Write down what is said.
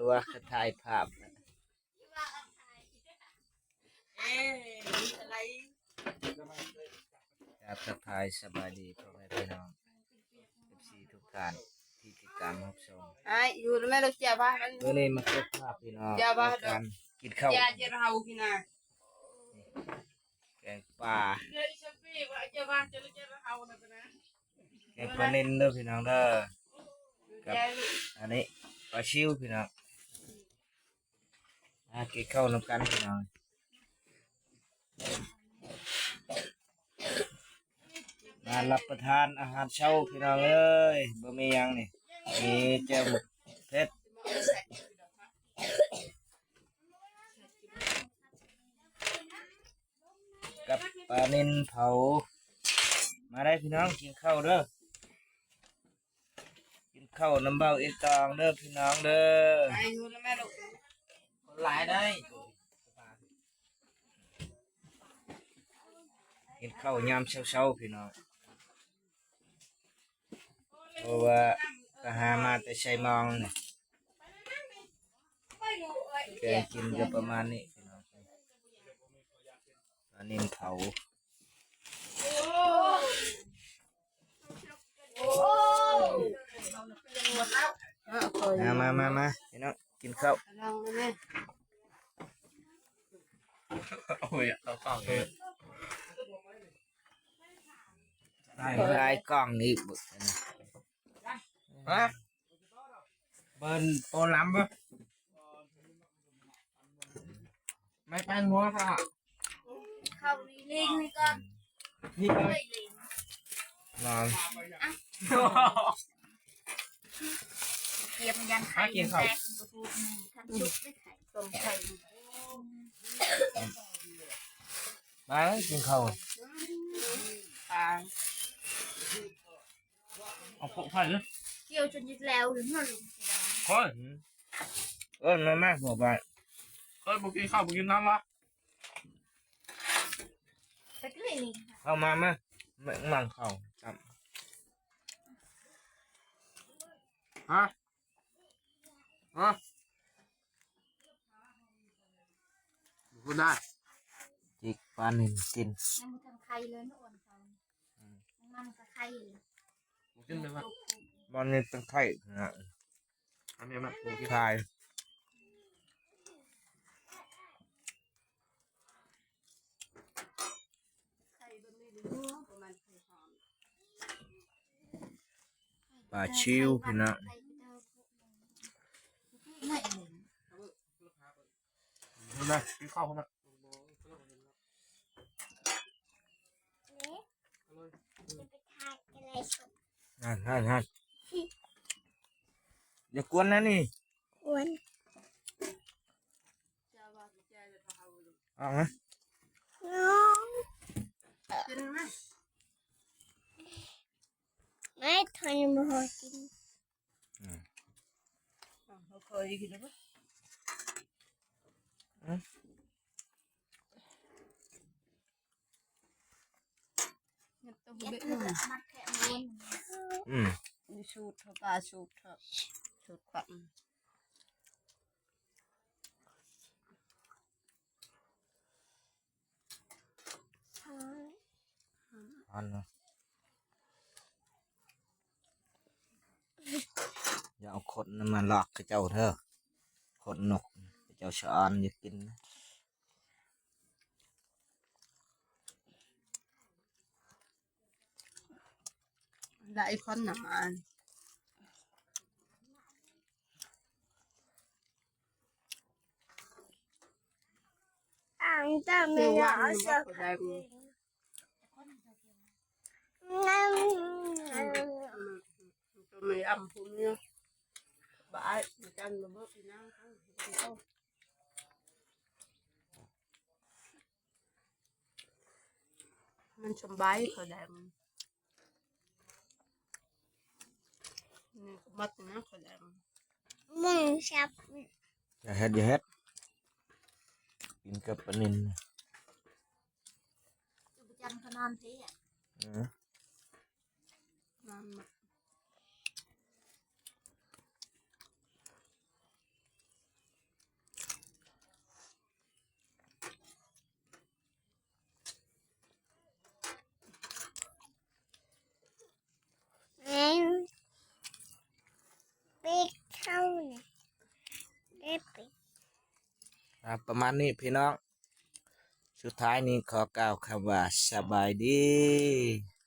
รือว่าถ่ายภาพอะไรครับทักทายสบายดีพ่อแม่พี่น้องFC ทุกท่านที่ติดตามรับชม aiอยู่แล้วแม่เราเจียบ้านมัน เมื่อนี้มาเก็บภาพพี่น้อง อย่าว่า ในการกินข้าว เจียเจียเรากินนะ แกงปลา เดี๋ยวฉันพี่ว่าเจียบ้านเจียเรานะนะ แกงปลาเน้นเด้อพี่น้องเด้อกับ เจีย อันนี้ปลาชิวพี่น้องกินข้าวนำกันพี่น้องมารับประทานอาหารเช้าพี่น้องเอ้ยบ่มีหยังนี่มีเจ้าเพชรกับปลานิลเผามาได้พี่น้องกินข้าวเด้อกินข้าวน้ำเบาอีกตองเด้อพี่น้องเด้อ ไอ้อยู่แล้วแม่เรา หลายได้กินข้าวยามเช้าๆพี่น้องเพราะว่าก็หามาแต่ใช้มองเนี่ยแกงกินก็ประมาณนี้พี่น้องอันนี้เผามาพี่น้องกินข้าว ลองนะแม่ โอ้ยเอากล้องเลย ได้กล้องนี่บึกนะ ฮะเบิร์นโปรล้ำปะไม่แป้งนัวค่ะ เข้าลิงนี่ก่อน นี่เลย นอน เตรียมยันไข่แตกประตูขันชุบไม่ไข่ต้มไข่ มากินข้าว ตา เอาพวกไผ่เลย เกี่ยวจนยึดแล้วหรือมัน เฮ้ย มาหัวบ้าน เฮ้ยบุกินข้าวบุกินน้ำวะ ตะกี้นี่ เข้ามามั่งข้าวครับ ฮะฮะบุกได้ จิกปลาหนึ่งกิน ยังไม่ทำไข่เลยนะอ้วนเขามันก็ไข่ บุกินเลยปะ บอลนี่ตั้งไข่นะ อันนี้นะบุกิน ทาย ไข่บนนี้ดูประมาณไข่หอม ปลาชิวพี่น้อง ไม่เห็น ดูนะกินข้าวเขานะ นั่นอย่ากวนนะนี่ จะว่าจะทำอะไร เอาไหม กินไหม ไม่ทนมาหอกิน เขาเคยกินหรือเปล่าเนี่ยต้องเบ็ดมันมัดแค่ม้วน นี่สูตรปลาสูตรสูตรปัง อันนะอย่าเอาขนนั้นมาหลอกกระเจ้าเถอะขนนกกระเจ้าชอนอย่ากินนะ หลายคนหนา อ่างจะไม่ เชื่อ ห ว่า ล่อ มัน เสือ ก็ได้ งั้น ตัวไม่อ่ำพุ่มเนี่ยบ้าจันมาเบิกนั่งข้างมันสบายเขาได้นี่มัดนะเขาได้ มึงชับ อย่าเฮ็ดกินกับปลานิล จันขนอนทีอ่ะ อืม นอน ประมาณนี้พี่น้องสุดท้ายนี้ขอกล่าวคำว่าสบายดี